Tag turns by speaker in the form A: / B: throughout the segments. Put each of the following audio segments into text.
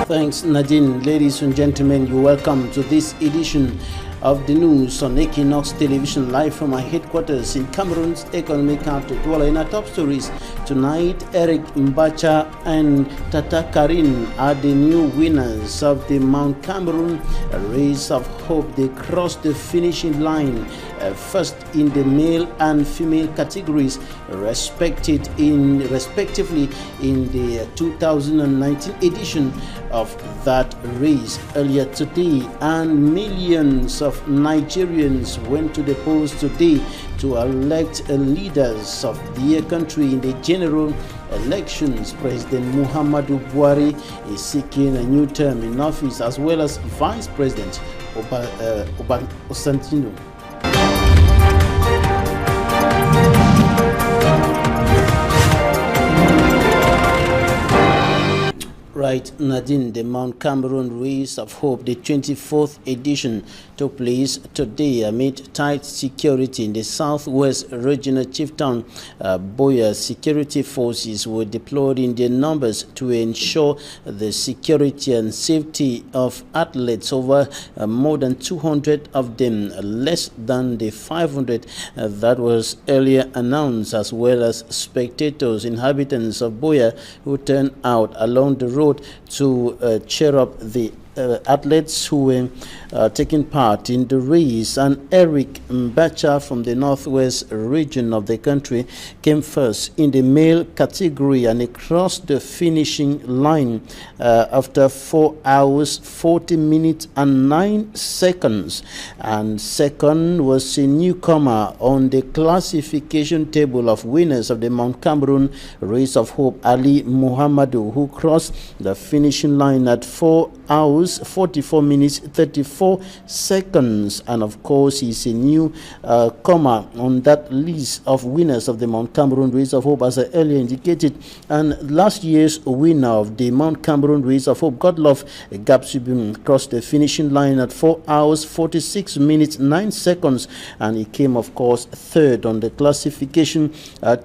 A: Thanks, Nadine. Ladies and gentlemen, you're welcome to this edition of the news on Equinox Television, live from our headquarters in Cameroon's economic capital. Well, in our top stories tonight, Eric Mbacha and Tata Karin are the new winners of the Mount Cameroon Race of Hope. They crossed the finishing line first in the male and female categories, respectively in the 2019 edition of that race earlier today. And millions of Nigerians went to the polls today to elect leaders of their country in the general elections. President Muhammadu Buhari is seeking a new term in office, as well as Vice President Osantino. Right, Nadine, the Mount Cameroon Race of Hope, the 24th edition, took place today amid tight security in the southwest regional chieftain. Boya security forces were deployed in their numbers to ensure the security and safety of athletes. Over more than 200 of them, less than the 500 that was earlier announced, as well as spectators, inhabitants of Boya, who turned out along the road to cheer up the athletes who were taking part in the race. And Eric Mbacha from the northwest region of the country came first in the male category, and he crossed the finishing line after 4 hours 40 minutes and 9 seconds. And second was a newcomer on the classification table of winners of the Mount Cameroon Race of Hope, Ali Muhammadu, who crossed the finishing line at 4 hours 44 minutes 34 seconds. And of course, he's a new comer on that list of winners of the Mount Cameroon Race of Hope, as I earlier indicated. And last year's winner of the Mount Cameroon Race of Hope, Godlove Gapsubun, crossed the finishing line at 4 hours 46 minutes 9 seconds, and he came, of course, third on the classification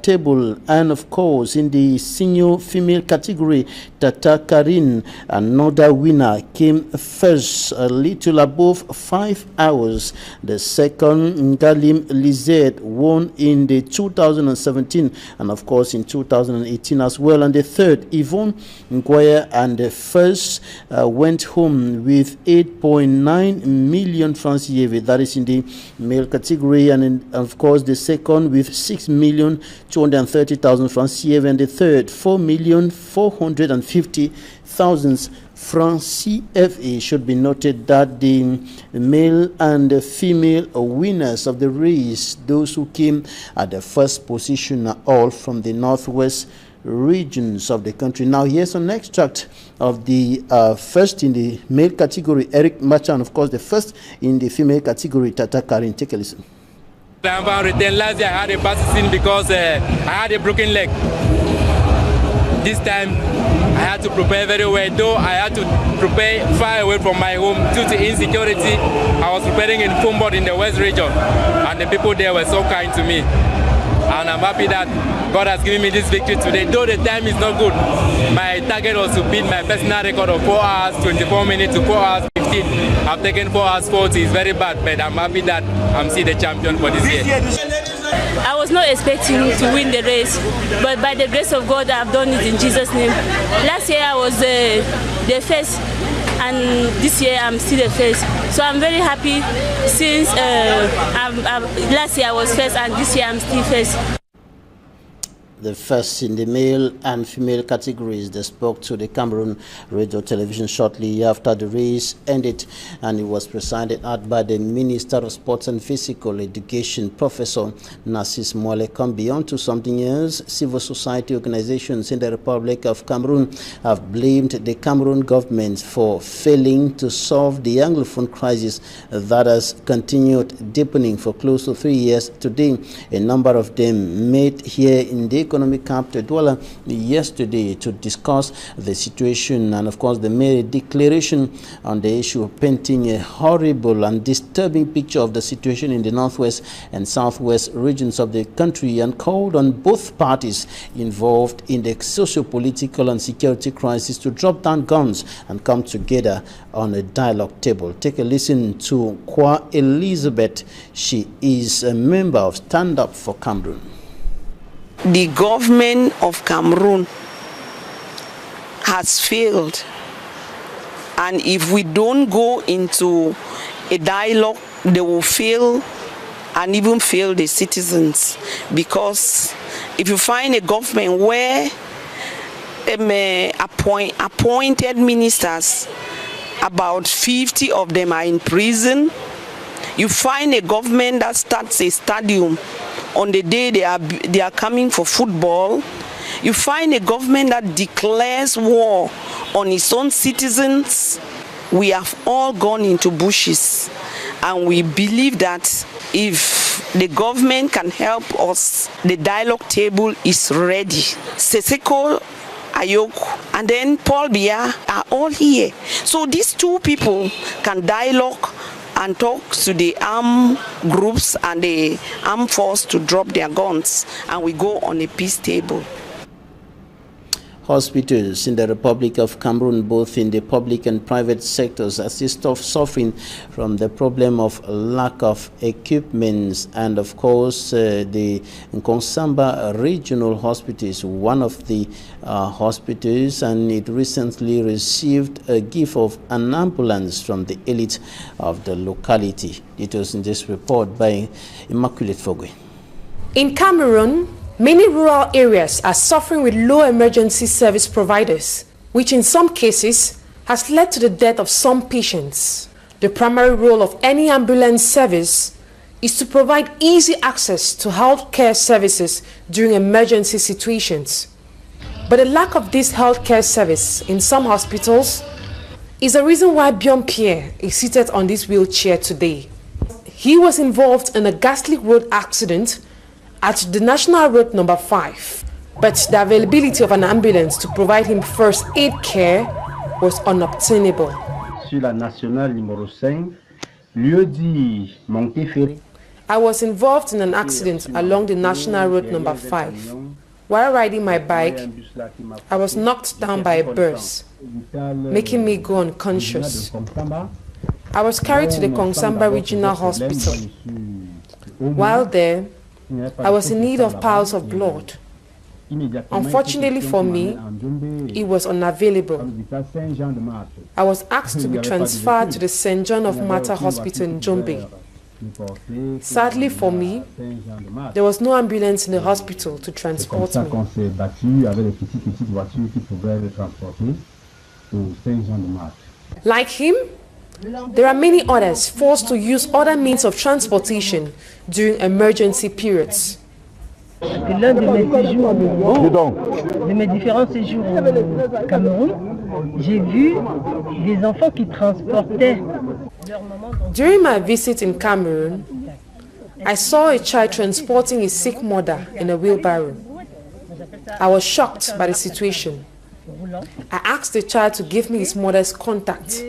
A: table. And of course, in the senior female category, Tata Karin, another winner, came first, a little above 5 hours. The second, Ngalim Lizette, won in the 2017 and of course in 2018 as well. And the third, Yvonne Nguyen, and the first went home with 8.9 million francs CFA. That is in the male category. And of course the second with 6,230,000 francs CFA, and the third 4,450,000 francs CFA. Should be noted that the male and the female winners of the race, those who came at the first position, are all from the northwest regions of the country. Now here's an extract of the first in the male category, Eric Mbacha, and of course the first in the female category, Tata Karin. Take a listen.
B: Last year I had a bad season because I had a broken leg. This time I had to prepare very well, though I had to prepare far away from my home due to insecurity. I was preparing in Fumbod in the West region, and the people there were so kind to me. And I'm happy that God has given me this victory today. Though the time is not good, my target was to beat my personal record of 4 hours 24 minutes to 4 hours 15. I've taken 4 hours 40. It's very bad, but I'm happy that I'm still the champion for this year.
C: I was not expecting to win the race, but by the grace of God, I've done it in Jesus' name. Last year I was the first, and this year I'm still the first. So I'm very happy since last year I was first, and this year I'm still first.
A: The first in the male and female categories. They spoke to the Cameroon radio television shortly after the race ended, and it was presided at by the Minister of Sports and Physical Education, Professor Narcisse Moale. Beyond to something else, civil society organizations in the Republic of Cameroon have blamed the Cameroon government for failing to solve the Anglophone crisis that has continued deepening for close to 3 years. Today, a number of them met here in the economic capital Douala yesterday to discuss the situation, and of course they made a declaration on the issue, painting a horrible and disturbing picture of the situation in the northwest and southwest regions of the country, and called on both parties involved in the socio-political and security crisis to drop down guns and come together on a dialogue table. Take a listen to Kwa Elizabeth. She is a member of Stand Up for Cameroon.
D: The government of Cameroon has failed, and if we don't go into a dialogue, they will fail and even fail the citizens. Because if you find a government where appointed ministers, about 50 of them are in prison, you find a government that starts a stadium on the day they are coming for football, you find a government that declares war on its own citizens, we have all gone into bushes. And we believe that if the government can help us, the dialogue table is ready. Seseko, Ayoko, and then Paul Biya are all here. So these two people can dialogue and talk to the armed groups and the armed force to drop their guns, and we go on a peace table.
A: Hospitals in the Republic of Cameroon, both in the public and private sectors, are still suffering from the problem of lack of equipment. And of course, the Nkonsamba Regional Hospital is one of the hospitals, and it recently received a gift of an ambulance from the elite of the locality. It was in this report by Immaculate Fogwe.
E: In Cameroon, many rural areas are suffering with low emergency service providers, which in some cases has led to the death of some patients. The primary role of any ambulance service is to provide easy access to healthcare services during emergency situations. But the lack of this healthcare service in some hospitals is the reason why Bion Pierre is seated on this wheelchair today. He was involved in a ghastly road accident at the National Road number 5, but the availability of an ambulance to provide him first aid care was unobtainable.
F: Sur la nationale numéro 5, lieu dit Monteferry.
E: I was involved in an accident along the National Road number 5. While riding my bike, I was knocked down by a bus, making me go unconscious. I was carried to the Nkonsamba Regional Hospital. While there, I was in need of piles of blood. Unfortunately for me, it was unavailable. I was asked to be transferred to the St. John of Mata Hospital in Jombe. Sadly for me, there was no ambulance in the hospital to transport me. Like him, there are many others forced to use other means of transportation during emergency periods.
G: L'un de mes séjours, de mes différents séjours au Cameroun, j'ai vu des enfants qui transportaient leur maman.
E: During my visit in Cameroon, I saw a child transporting his sick mother in a wheelbarrow. I was shocked by the situation. I asked the child to give me his mother's contact.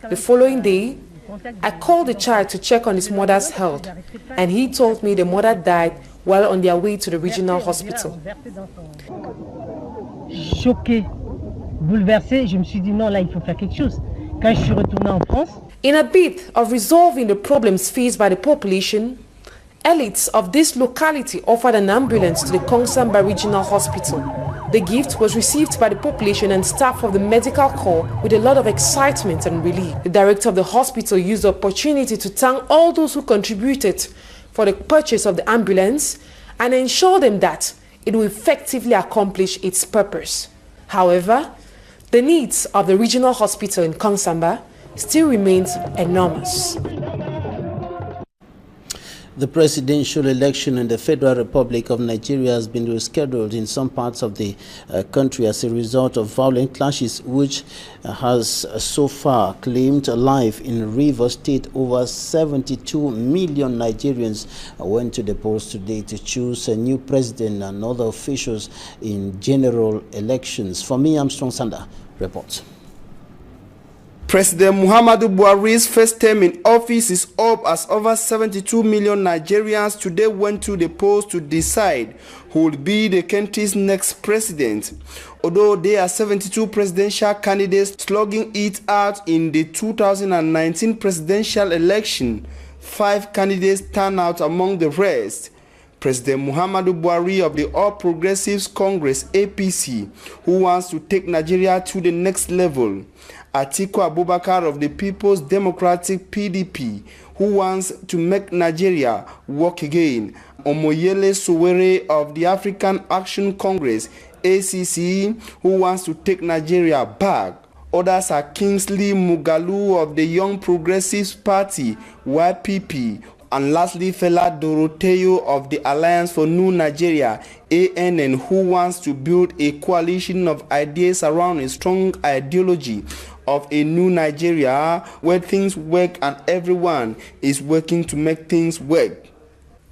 E: The following day, I called the child to check on his mother's health, and he told me the mother died while on their way to the regional hospital.
G: Choqué, bouleversé, je me suis dit non, là il faut faire quelque chose. Quand je suis retourné en France,
E: in a bid of resolving the problems faced by the population, elites of this locality offered an ambulance to the Nkonsamba Regional Hospital. The gift was received by the population and staff of the medical corps with a lot of excitement and relief. The director of the hospital used the opportunity to thank all those who contributed for the purchase of the ambulance and ensure them that it will effectively accomplish its purpose. However, the needs of the regional hospital in Nkonsamba still remains enormous.
A: The presidential election in the Federal Republic of Nigeria has been rescheduled in some parts of the country as a result of violent clashes, which has so far claimed life in Rivers State. Over 72 million Nigerians went to the polls today to choose a new president and other officials in general elections. For me, Armstrong Sanda reports.
H: President Muhammadu Buhari's first term in office is up as over 72 million Nigerians today went to the polls to decide who will be the country's next president. Although there are 72 presidential candidates slugging it out in the 2019 presidential election, 5 candidates stand out among the rest. President Muhammadu Buhari of the All Progressives Congress (APC), who wants to take Nigeria to the next level. Atiku Abubakar of the People's Democratic (PDP), who wants to make Nigeria work again. Omoyele Sowore of the African Action Congress (ACC), who wants to take Nigeria back. Others are Kingsley Mugalu of the Young Progressives Party (YPP), and lastly Fela Doroteo of the Alliance for New Nigeria (ANN), who wants to build a coalition of ideas around a strong ideology of a new Nigeria where things work and everyone is working to make things work.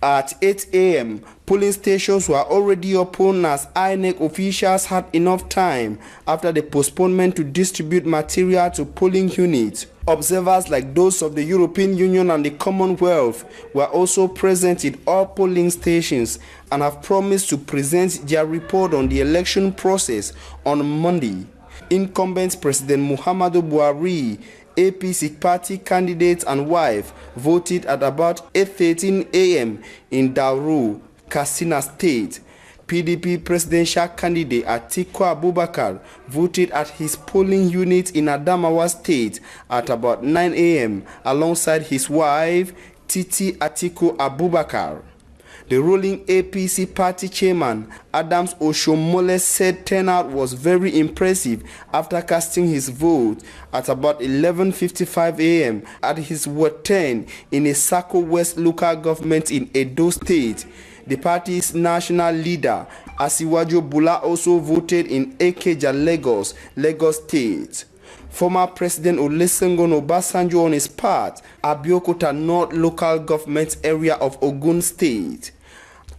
H: At 8 a.m., polling stations were already open as INEC officials had enough time after the postponement to distribute material to polling units. Observers like those of the European Union and the Commonwealth were also present in all polling stations and have promised to present their report on the election process on Monday. Incumbent President Muhammadu Buhari, APC party candidate and wife, voted at about 8:13 a.m. in Dauru, Katsina State. PDP presidential candidate Atiku Abubakar voted at his polling unit in Adamawa State at about 9 a.m. alongside his wife, Titi Atiku Abubakar. The ruling APC party chairman, Adams Oshomole, said turnout was very impressive after casting his vote at about 11:55 a.m. at his ward 10 in a Sako West local government in Edo State. The party's national leader, Asiwaju Bola, also voted in Ekeja, Lagos State. Former President Olusegun Obasanjo on his part, Abeokuta North local government area of Ogun State.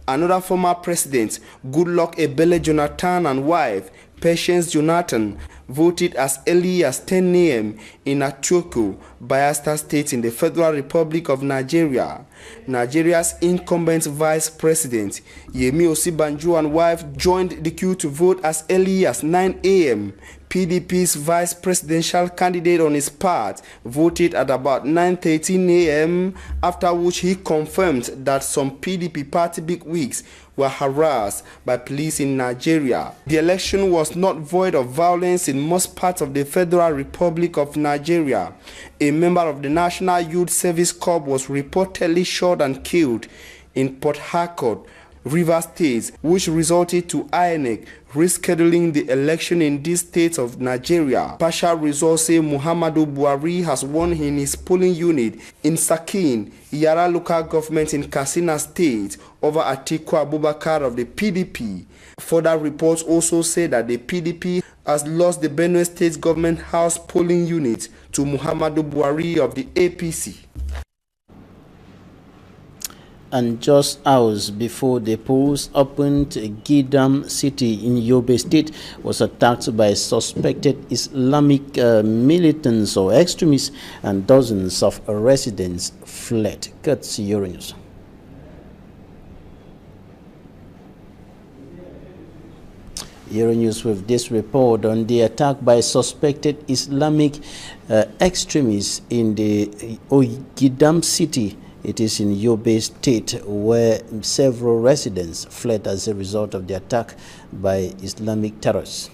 H: Another former president, Goodluck Ebele Jonathan, and wife, Patience Jonathan, voted as early as 10 a.m. in Atuoku, Bayelsa State in the Federal Republic of Nigeria. Nigeria's incumbent vice president, Yemi Osibanjo, and wife joined the queue to vote as early as 9 a.m. PDP's vice presidential candidate on his part voted at about 9:13 a.m., after which he confirmed that some PDP party bigwigs were harassed by police in Nigeria. The election was not void of violence in most parts of the Federal Republic of Nigeria. A member of the National Youth Service Corps was reportedly shot and killed in Port Harcourt, Rivers State, which resulted to INEC rescheduling the election in this state of Nigeria. Partial results say Muhammadu Buhari has won in his polling unit in Sakin, Yara local government in Katsina State, over Atiku Abubakar of the PDP. Further reports also say that the PDP has lost the Benue State Government House polling unit to Muhammadu Buhari of the APC.
A: And just hours before the polls opened, Gidam City in Yobe State was attacked by suspected Islamic militants or extremists, and dozens of residents fled. Cuts Euronews. Euronews with this report on the attack by suspected Islamic extremists in the Gidam City. It is in Yobe State, where several residents fled as a result of the attack by Islamic terrorists.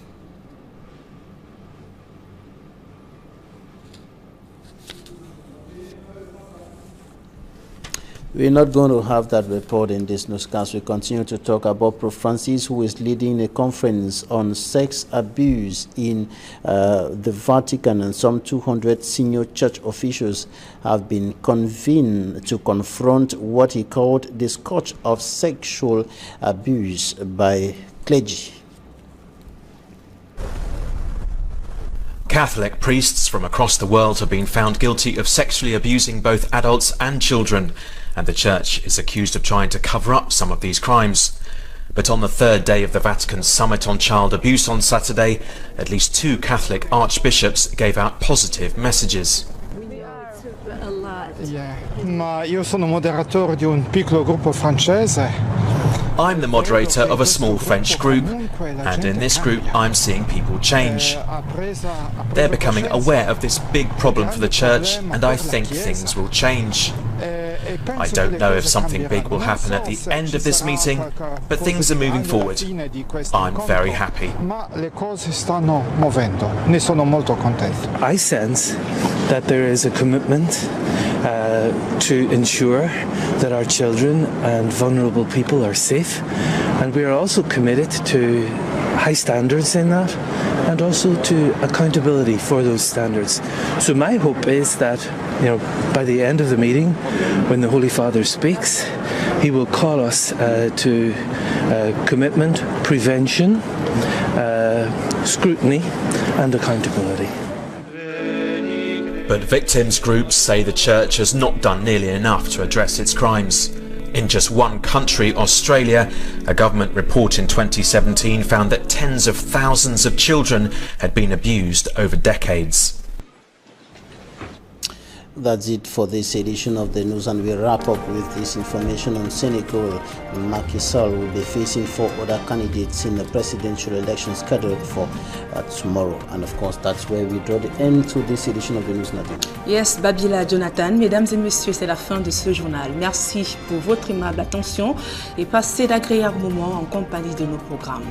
A: We're not going to have that report in this newscast. We continue to talk about Pope Francis, who is leading a conference on sex abuse in the Vatican, and some 200 senior church officials have been convened to confront what he called the scourge of sexual abuse by clergy.
I: Catholic priests from across the world have been found guilty of sexually abusing both adults and children, and the Church is accused of trying to cover up some of these crimes. But on the third day of the Vatican Summit on Child Abuse on Saturday, at least 2 Catholic archbishops gave out positive messages.
J: Ma io sono moderatore di un piccolo gruppo francese.
I: I'm the moderator of a small French group, and in this group I'm seeing people change. They're becoming aware of this big problem for the Church, and I think things will change. I don't know if something big will happen at the end of this meeting, but things are moving forward. I'm very happy.
K: I sense that there is a commitment to ensure that our children and vulnerable people are safe, and we are also committed to high standards in that, and also to accountability for those standards. So my hope is that, by the end of the meeting, when the Holy Father speaks, he will call us to commitment, prevention, scrutiny and accountability.
I: But victims' groups say the Church has not done nearly enough to address its crimes. In just one country, Australia, a government report in 2017 found that tens of thousands of children had been abused over decades.
A: That's it for this edition of the news, and we wrap up with this information on Senegal. Macky Sall will be facing 4 other candidates in the presidential election scheduled for tomorrow. And of course, that's where we draw the end to this edition of the news, Nadine.
L: Yes, Babila, Jonathan, mesdames et messieurs, c'est la fin de ce journal. Merci pour votre aimable attention et passez d'agréables moments en compagnie de nos programmes.